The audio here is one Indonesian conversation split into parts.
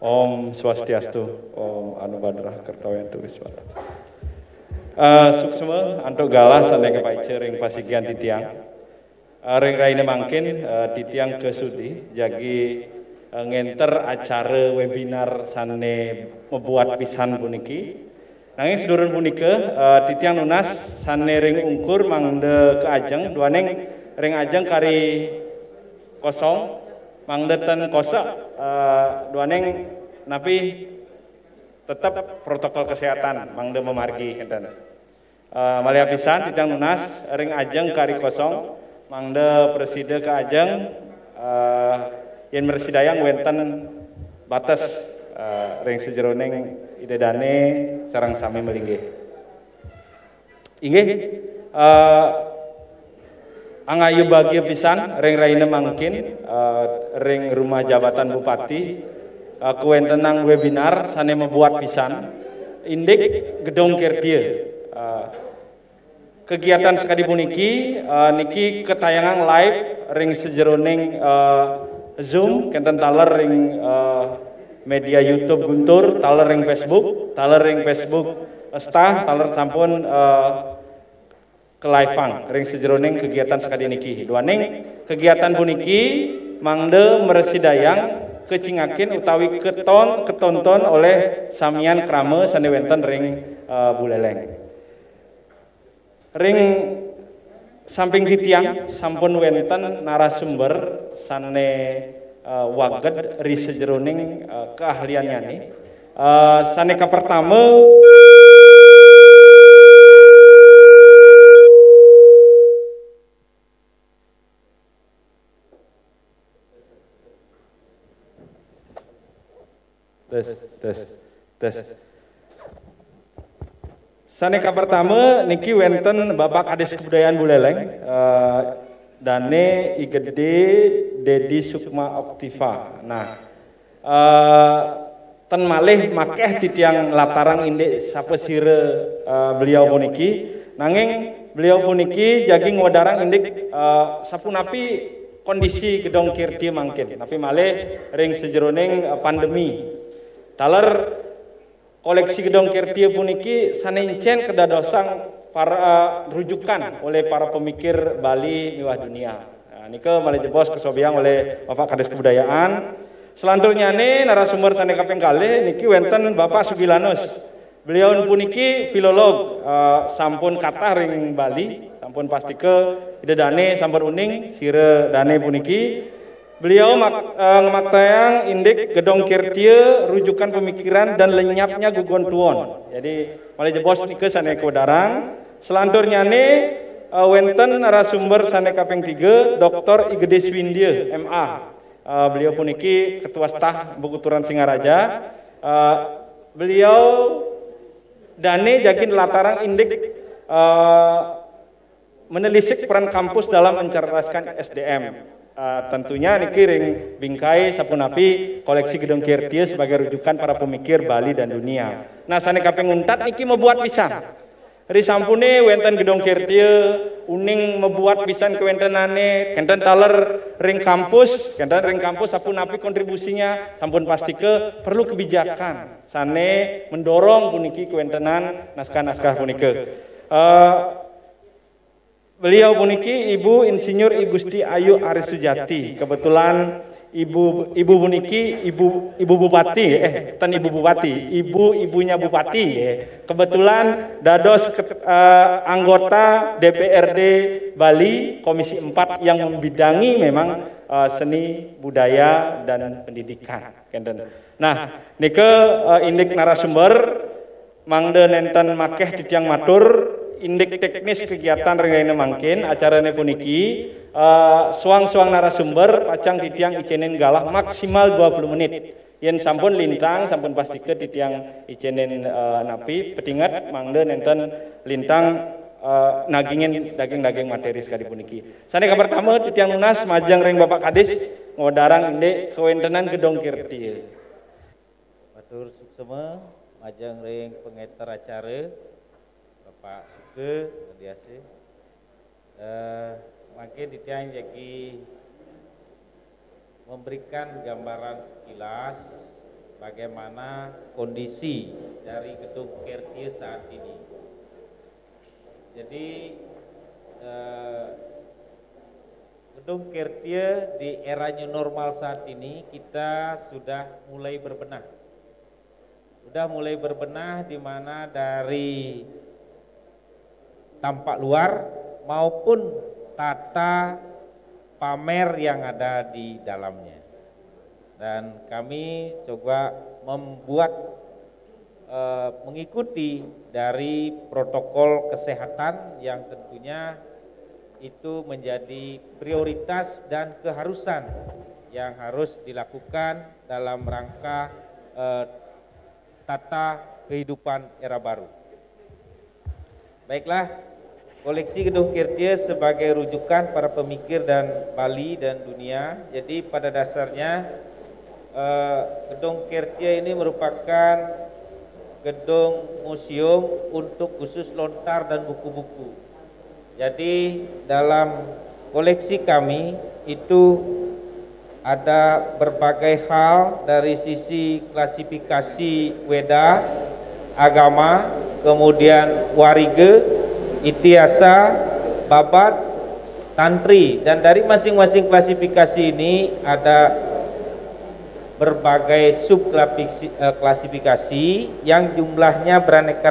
Om Swastiastu, Om Anubadrah Kertawentu Wiswata. Suksema antuk galah sanai kepaice ring pasigian titiang. Ring raine mangkin titiang kesudi jagi ngenter acara webinar sanai membuat pisan puniki. Nanging sedurun punika titiang nunas sanai ring ungkur mangde keajeng duaneng ring ajeng kari kosong mangde ten kosak duaneng napi tetap protokol kesehatan mangde memargi kenten. Malia pisan titiang nunas ring ajeng kari kosong mangde preside ke ajeng yen mersidayang wenten batas ring sejeroning idedane sareng sami melinggih. Inggih angayu bagi pisan ring raine mangkin ring rumah jabatan bupati kuwentenang webinar sane membuat pisan indik gedung Kirtie. Kegiatan sekali puniki niki ketayangan live ring sejeroning Zoom kenten taler ring media YouTube Guntur, taler ring Facebook stah, taler sampun ke live-ang ring sejeroning kegiatan sekali niki. Duaning kegiatan puniki mangde meresidayang kecingakin utawi ketonton oleh samian krame sane wenten ring Buleleng. Ring samping titiang sampun wenten narasumber sane waged ri sejeroning keahliannya nih. Sane ka pertama tes. Saneka pertama niki wenten Bapak Kades Kebudayaan Buleleng Dane Igede Dedi Sukma Oktiva. Nah, ten malih makeh titiang latarang indek sapesire beliau puniki. Nanging beliau puniki jagi ngodarang indik sapunapi kondisi gedong Kirtie mangkin. Napi malih ring sejeroning pandemi. Taler koleksi gedong Kirtie puniki sanencen kedadosang para rujukan oleh para pemikir Bali miwah dunia. Nah, nike malih jebos kesobiang oleh Bapak Kades Kebudayaan. Selanjutnya nih narasumber sane kaping kalih niki wenten Bapak Sugilanus. Beliau puniki filolog sampun kathah ring Bali, sampun pastike idedane sampun uning sire dane puniki. Beliau ngemaktayang indik gedong Kirtie rujukan pemikiran dan lenyapnya gugon tuon. Jadi malih jebos nike sane kedarang. Selanjutnya nih wenten narasumber sane kaping 3 Dr. Igede Swindie MA. Beliau puniki ketua staf Bukuturan Singaraja. Beliau dane jagin latarang indik menelisik peran kampus dalam mencerdaskan SDM. Tentunya niki ring bingkai sapunapi koleksi gedung Kirtie sebagai rujukan para pemikir Bali dan dunia. Nah sane kaping untat niki membuat pisan. Ri sampune wenten gedung Kirtie uning membuat pisan kewentenane kenten taler ring kampus sapunapi kontribusinya sampun pastike perlu kebijakan sane mendorong puniki kewentenan naskah-naskah punike. Beliau puniki Ibu Insinyur I Gusti Ayu Aris Sujati. Kebetulan ibu puniki ibu bupati ibunya bupati kebetulan dados anggota DPRD Bali Komisi 4 yang membidangi memang seni budaya dan pendidikan. Nah nike indik narasumber mangde nenten makeh titiang matur indik teknis kegiatan rengaine mangkin acarane puniki suang-suang narasumber pacang titiang icenen galah maksimal 20 menit. Yen sampun lintang sampun pastike titiang icenen napi petingat mangde nenten lintang nagingin daging materi sekali puniki. Sane ka pertama titiang nunas majang ring Bapak Kades ngodarang indik kewentenan gedong Kirtie. Matur suksema majang ring pengeter acara Bapak Suke biasa. Makin titiang jadi memberikan gambaran sekilas bagaimana kondisi dari gedung Kertie saat ini. Jadi gedung Kertie di era new normal saat ini kita sudah mulai berbenah. Di mana dari tampak luar maupun tata pamer yang ada di dalamnya. Dan kami coba membuat mengikuti dari protokol kesehatan yang tentunya itu menjadi prioritas dan keharusan yang harus dilakukan dalam rangka tata kehidupan era baru. Baiklah, koleksi gedung Kertie sebagai rujukan para pemikir dan Bali dan dunia. Jadi pada dasarnya gedung Kertie ini merupakan gedung museum untuk khusus lontar dan buku-buku. Jadi dalam koleksi kami itu ada berbagai hal dari sisi klasifikasi Weda, agama, kemudian warige, itiasa, babat, tantri, dan dari masing-masing klasifikasi ini ada berbagai subklasifikasi yang jumlahnya beraneka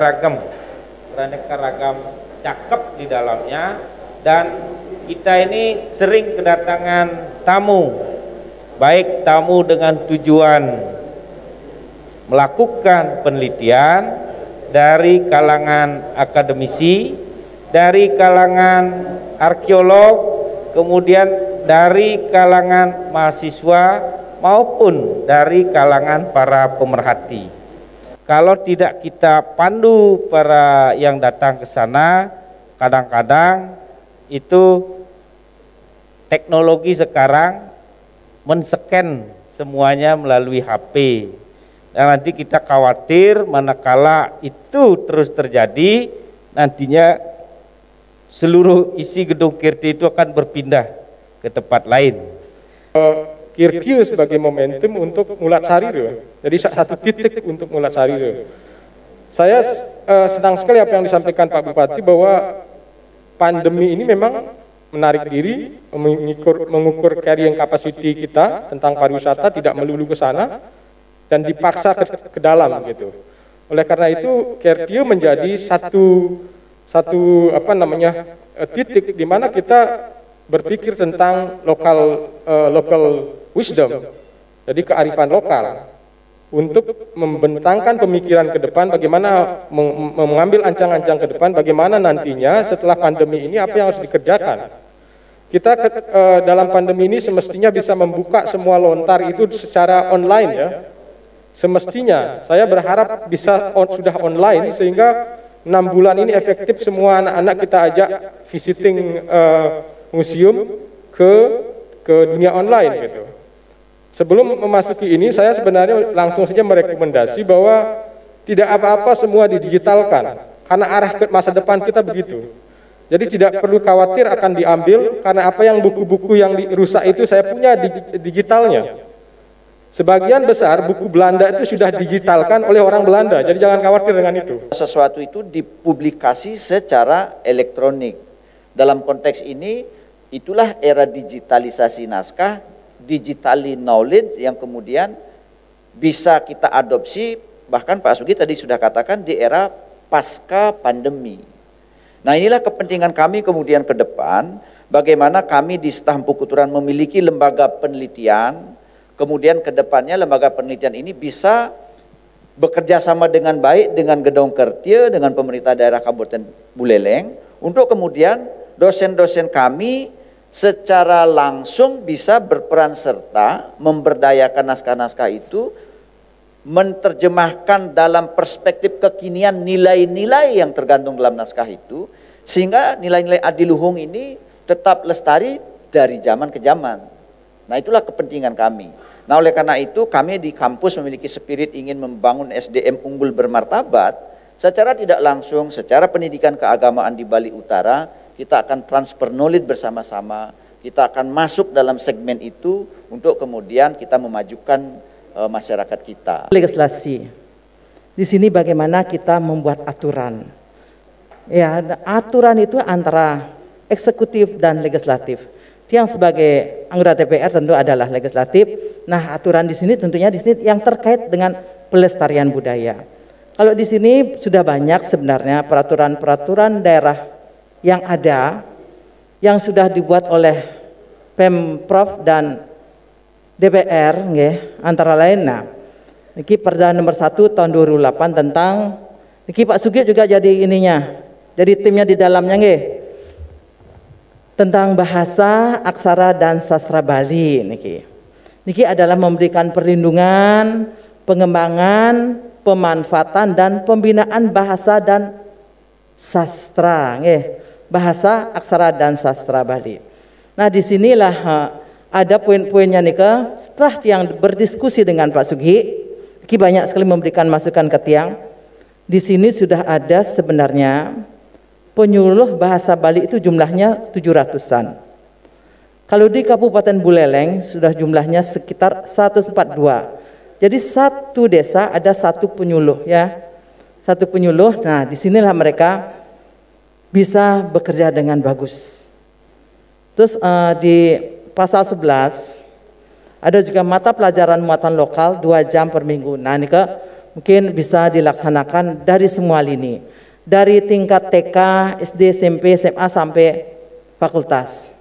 ragam cakep di dalamnya, dan kita ini sering kedatangan tamu, baik tamu dengan tujuan melakukan penelitian dari kalangan akademisi, dari kalangan arkeolog, kemudian dari kalangan mahasiswa maupun dari kalangan para pemerhati. Kalau tidak kita pandu para yang datang ke sana, kadang-kadang itu teknologi sekarang men-scan semuanya melalui HP. Dan nanti kita khawatir manakala itu terus terjadi, nantinya seluruh isi gedung Kertie itu akan berpindah ke tempat lain. Kertie sebagai momentum untuk Mulat Sariro. Jadi satu titik untuk Mulat Sariro. Saya senang sekali apa yang disampaikan Pak Bupati bahwa pandemi ini memang menarik diri, mengukur carrying capacity kita tentang pariwisata, tidak melulu ke sana dan dipaksa ke dalam gitu. Oleh karena itu Kertie menjadi satu titik di mana kita berpikir tentang local wisdom, jadi kearifan lokal, untuk membentangkan pemikiran ke depan, bagaimana mengambil ancang-ancang ke depan, bagaimana nantinya setelah pandemi ini apa yang harus dikerjakan. Kita dalam pandemi ini semestinya bisa membuka semua lontar itu secara online ya. Semestinya, saya berharap bisa sudah online sehingga 6 bulan ini efektif semua anak-anak kita ajak visiting museum ke dunia online gitu. Sebelum memasuki ini, saya sebenarnya langsung saja merekomendasi bahwa tidak apa-apa semua didigitalkan, karena arah ke masa depan kita begitu. Jadi tidak perlu khawatir akan diambil, karena apa yang buku-buku yang dirusak itu saya punya digitalnya. Sebagian besar buku Belanda itu sudah digitalkan oleh orang Belanda, jadi jangan khawatir dengan itu. Sesuatu itu dipublikasi secara elektronik. Dalam konteks ini, itulah era digitalisasi naskah, digitally knowledge yang kemudian bisa kita adopsi, bahkan Pak Sugi tadi sudah katakan di era pasca pandemi. Nah inilah kepentingan kami kemudian ke depan, bagaimana kami di Staf Empu-Kuturan memiliki lembaga penelitian, kemudian ke depannya lembaga penelitian ini bisa bekerja sama dengan baik dengan Gedung Kertie, dengan pemerintah daerah Kabupaten Buleleng, untuk kemudian dosen-dosen kami secara langsung bisa berperan serta memberdayakan naskah-naskah itu, menerjemahkan dalam perspektif kekinian nilai-nilai yang tergantung dalam naskah itu, sehingga nilai-nilai adiluhung ini tetap lestari dari zaman ke zaman. Nah itulah kepentingan kami. Nah oleh karena itu kami di kampus memiliki spirit ingin membangun SDM unggul bermartabat. Secara tidak langsung, secara pendidikan keagamaan di Bali Utara, kita akan transfer knowledge bersama-sama, kita akan masuk dalam segmen itu untuk kemudian kita memajukan masyarakat kita. Legislasi. Di sini bagaimana kita membuat aturan. Ya, aturan itu antara eksekutif dan legislatif. Yang sebagai anggota DPR tentu adalah legislatif. Nah, aturan di sini tentunya di sini yang terkait dengan pelestarian budaya. Kalau di sini sudah banyak sebenarnya peraturan-peraturan daerah yang ada yang sudah dibuat oleh Pemprov dan DPR, antara lain. Nah, ini Perda nomor 1 tahun 2008 tentang, ini Pak Sugi juga jadi ininya, jadi timnya di dalamnya, tentang bahasa, aksara dan sastra Bali. Niki adalah memberikan perlindungan, pengembangan, pemanfaatan dan pembinaan bahasa dan sastra, bahasa, aksara dan sastra Bali. Nah, disinilah ada poin-poinnya nih setelah yang berdiskusi dengan Pak Sugi, Ki banyak sekali memberikan masukan ke Tiang. Di sini sudah ada sebenarnya penyuluh bahasa Bali itu jumlahnya 700-an. Kalau di Kabupaten Buleleng sudah jumlahnya sekitar 142. Jadi satu desa ada satu penyuluh ya. Satu penyuluh. Nah, disinilah mereka bisa bekerja dengan bagus. Terus di pasal 11 ada juga mata pelajaran muatan lokal 2 jam per minggu. Nah, ini mungkin bisa dilaksanakan dari semua lini. Dari tingkat TK, SD, SMP, SMA sampai fakultas.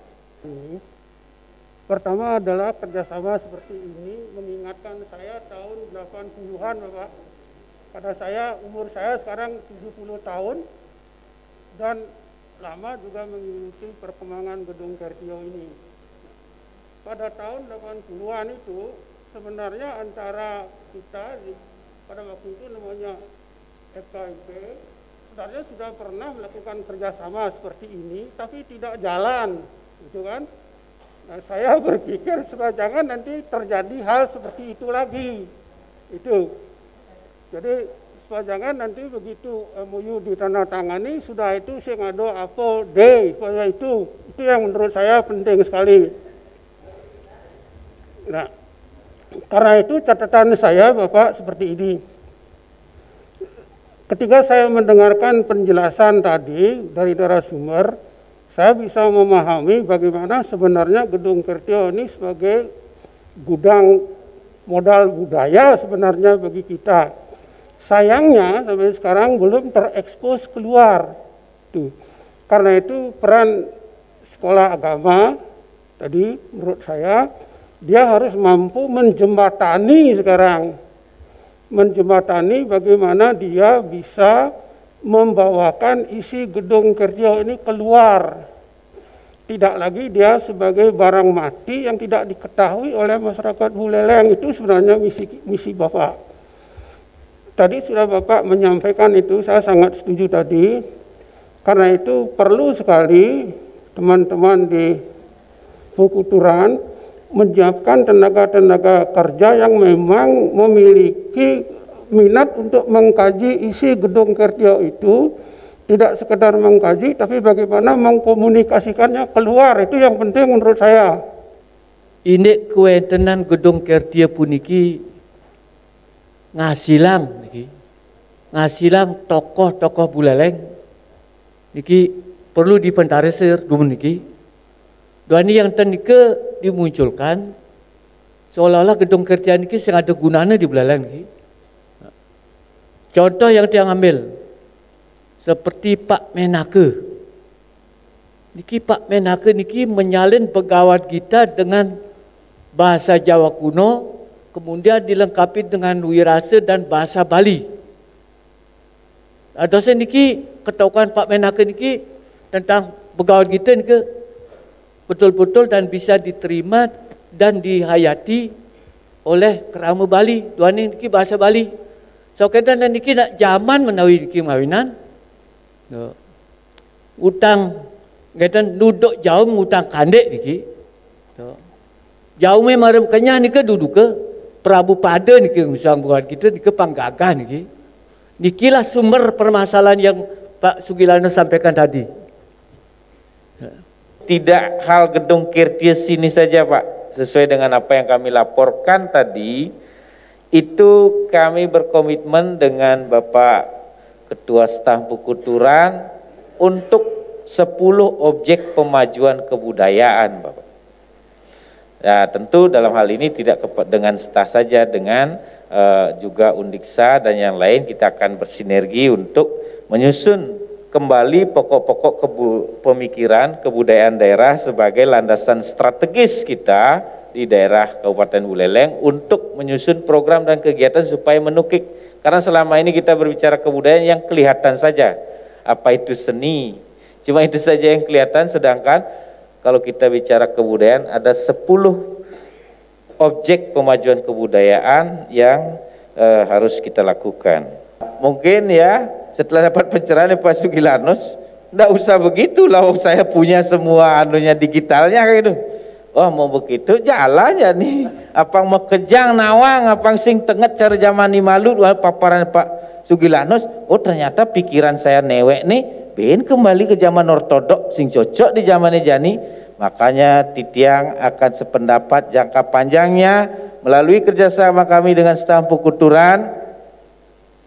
Pertama adalah kerjasama seperti ini mengingatkan saya tahun 80-an Bapak. Pada saya, umur saya sekarang 70 tahun dan lama juga mengikuti perkembangan Gedung Kertio ini. Pada tahun 80-an itu sebenarnya antara kita, pada waktu itu namanya FKIP, sebenarnya sudah pernah melakukan kerjasama seperti ini, tapi tidak jalan, gitu kan? Nah, saya berpikir supaya jangan nanti terjadi hal seperti itu lagi, itu. Jadi supaya jangan nanti begitu MOU ditandatangani sudah itu sing ada apa deh, supaya itu yang menurut saya penting sekali. Nah, karena itu catatan saya Bapak seperti ini. Ketika saya mendengarkan penjelasan tadi dari narasumber, saya bisa memahami bagaimana sebenarnya Gedung Kertio ini sebagai gudang modal budaya sebenarnya bagi kita. Sayangnya sampai sekarang belum terekspos keluar. Tuh. Karena itu peran sekolah agama tadi menurut saya dia harus mampu menjembatani sekarang. Menjembatani bagaimana dia bisa membawakan isi Gedung Kertio ini keluar. Tidak lagi dia sebagai barang mati yang tidak diketahui oleh masyarakat Buleleng. Itu sebenarnya misi Bapak. Tadi sudah Bapak menyampaikan itu, saya sangat setuju tadi. Karena itu perlu sekali teman-teman di Pukuturan menyiapkan tenaga-tenaga kerja yang memang memiliki minat untuk mengkaji isi Gedung Kertio itu, tidak sekedar mengkaji tapi bagaimana mengkomunikasikannya keluar, itu yang penting menurut saya. Ini kewentenan Gedung Kertio puniki ngasilang tokoh-tokoh Buleleng niki perlu dipentarisir dulu niki. Dan ini yang tenika dimunculkan seolah-olah Gedung Kertio niki sing ada gunanya di Buleleng niki. Contoh yang dia ambil seperti Pak Menake. Niki Pak Menake niki menyalin pegawai kita dengan bahasa Jawa kuno, kemudian dilengkapi dengan wirase dan bahasa Bali. Dosen niki ketahuan Pak Menake niki tentang pegawai kita niki betul-betul dan bisa diterima dan dihayati oleh kerama Bali. Tuan niki bahasa Bali. So kita niki nak zaman menawi niki mawinan. Utang kita duduk jauh utang kandek niki. Jauh memang kenyah niki duduk ke Prabu Pada niki misal buat kita niki panggagah niki. Nikilah sumber permasalahan yang Pak Sugilana sampaikan tadi. Tidak hal Gedung Kertio sini saja Pak, sesuai dengan apa yang kami laporkan tadi, itu kami berkomitmen dengan Bapak Ketua Staf Pukuturan untuk 10 objek pemajuan kebudayaan, Bapak. Ya, tentu dalam hal ini tidak dengan staf saja, dengan juga Undiksa dan yang lain kita akan bersinergi untuk menyusun kembali pokok-pokok pemikiran kebudayaan daerah sebagai landasan strategis kita di daerah Kabupaten Buleleng untuk menyusun program dan kegiatan supaya menukik. Karena selama ini kita berbicara kebudayaan yang kelihatan saja, apa itu seni, cuma itu saja yang kelihatan, sedangkan kalau kita bicara kebudayaan ada 10 objek pemajuan kebudayaan yang harus kita lakukan. Mungkin ya setelah dapat pencerahan Pak Sugilarnos, enggak usah begitu lah, saya punya semua anunya digitalnya kayak gitu. Oh mau begitu jalannya nih, apang mau kejang nawang, apang sing tenget cara zaman malu paparan Pak Sugilarnos. Oh ternyata pikiran saya newek nih, ben kembali ke zaman ortodok sing cocok di zamannya Jani. Makanya Titiang akan sependapat jangka panjangnya melalui kerjasama kami dengan staf Pukuturan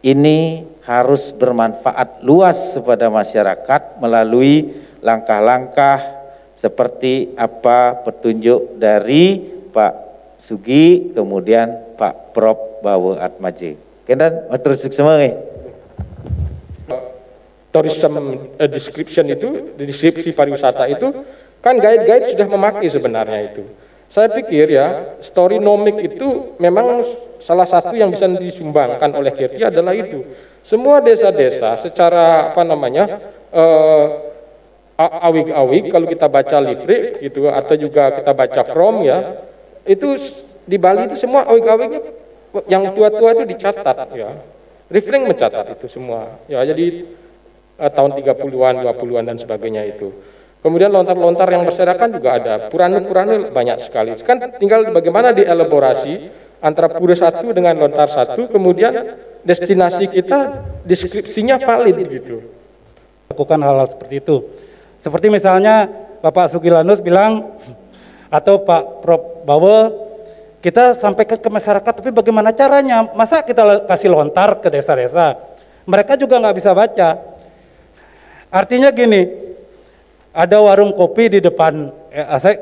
ini harus bermanfaat luas kepada masyarakat melalui langkah-langkah seperti apa petunjuk dari Pak Sugi, kemudian Pak Prof Bawo Atmaje. Kendan matur semua tourism description itu, deskripsi pariwisata itu kan guide-guide sudah memakai sebenarnya itu. Saya pikir ya, storynomic itu memang salah satu yang bisa disumbangkan oleh Kirti adalah itu. Semua desa-desa secara apa namanya awig-awig kalau kita baca livrik gitu atau juga kita baca Chrome ya, itu di Bali itu semua awig-awignya yang tua-tua itu dicatat ya. Rifling mencatat itu semua. Ya jadi tahun 30-an, 20-an dan sebagainya itu. Kemudian lontar-lontar yang berserakan juga ada, purane-purane banyak sekali. Kan tinggal bagaimana dielaborasi antara pura satu dengan lontar satu, kemudian destinasi kita deskripsinya valid gitu. Lakukan hal-hal seperti itu. Seperti misalnya Bapak Sugilarnos bilang atau Pak Prof Bawo, kita sampaikan ke masyarakat, tapi bagaimana caranya? Masa kita kasih lontar ke desa-desa? Mereka juga nggak bisa baca. Artinya gini. Ada warung kopi di depan,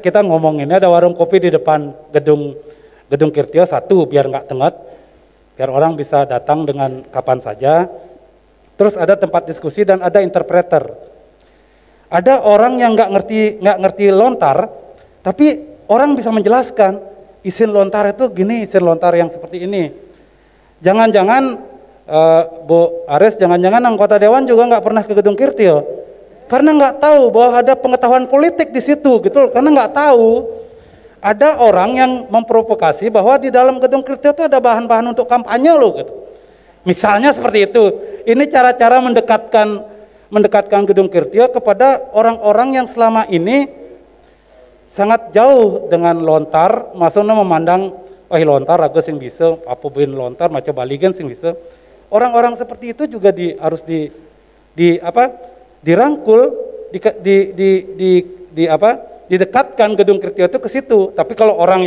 kita ngomong ini ada warung kopi di depan gedung Kirtio 1 biar nggak tenget, biar orang bisa datang dengan kapan saja. Terus ada tempat diskusi dan ada interpreter. Ada orang yang nggak ngerti lontar, tapi orang bisa menjelaskan isin lontar itu gini, isin lontar yang seperti ini. Jangan-jangan Bu Ares, jangan-jangan anggota dewan juga nggak pernah ke gedung Kirtio. Karena nggak tahu bahwa ada pengetahuan politik di situ gitu, karena nggak tahu ada orang yang memprovokasi bahwa di dalam gedung Kirtio itu ada bahan-bahan untuk kampanye loh gitu. Misalnya seperti itu. Ini cara-cara mendekatkan gedung Kirtio kepada orang-orang yang selama ini sangat jauh dengan lontar, maksudnya memandang wah lontar aku sing bisa, apa bin lontar macam baligan sing bisa. Orang-orang seperti itu juga harus dirangkul, didekatkan gedung Kirtio itu ke situ. Tapi kalau orang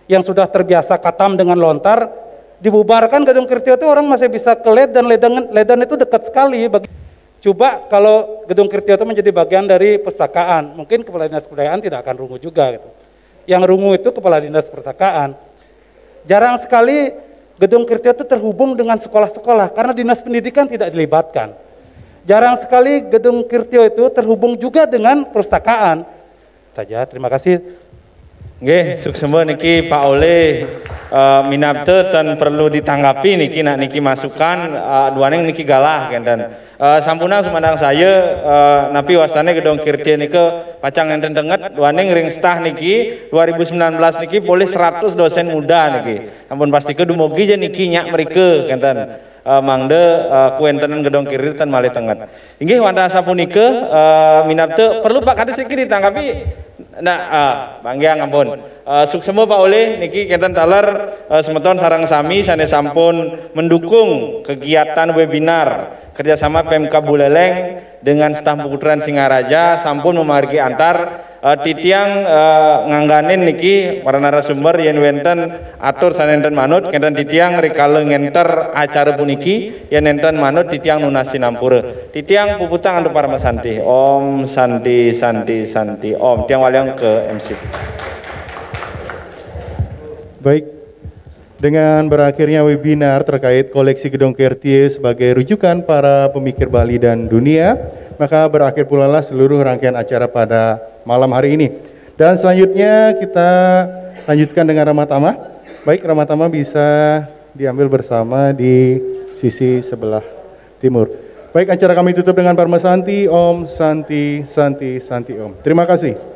yang sudah terbiasa katam dengan lontar, dibubarkan gedung Kirtio itu orang masih bisa ke Ledan itu dekat sekali. Coba kalau gedung Kirtio itu menjadi bagian dari perpustakaan, mungkin Kepala Dinas Kebudayaan tidak akan rungu juga gitu. Yang rungu itu Kepala Dinas Perpustakaan. Jarang sekali gedung Kirtio itu terhubung dengan sekolah-sekolah karena Dinas Pendidikan tidak dilibatkan. Jarang sekali gedung Kirtio itu terhubung juga dengan perpustakaan. Saja, terima kasih. Nggih, suksema niki Pak Oleh minapte dan perlu ditanggapi niki masukan duaneng niki galah dan sampuna sumandang saya napi wastane gedung Kirtio niki pacang enten tenget duaneng ring stah niki 2019 niki boleh 100 dosen muda niki. Ampun pasti ke dumugi je niki nyak mereka kenten. Mangde kuentenan gedong kiri tan malih tenget. Inggih wanda sapunike minapte perlu Pak kades iki ditanggapi. Nah, bangga ngampun. Suksema Pak Oleh niki kenten taler semeton sareng sami sane sampun mendukung kegiatan webinar kerjasama PMK Buleleng dengan staf Pukuturan Singaraja sampun memargi antar titiang ngangganin niki para narasumber yen wenten atur sanenten manut kenten titiang rikale ngenter acara puniki yen enten manut titiang nunasi nampura titiang puputang antu para mesanti om santi santi santi om tiang waliang ke MC. Baik, dengan berakhirnya webinar terkait koleksi Gedong Kertie sebagai rujukan para pemikir Bali dan dunia, maka berakhir pula lah seluruh rangkaian acara pada malam hari ini. Dan selanjutnya kita lanjutkan dengan Ramah Tamah. Baik, Ramah Tamah bisa diambil bersama di sisi sebelah timur. Baik, acara kami tutup dengan Parma Santi, Om Santi Santi Santi Om. Terima kasih.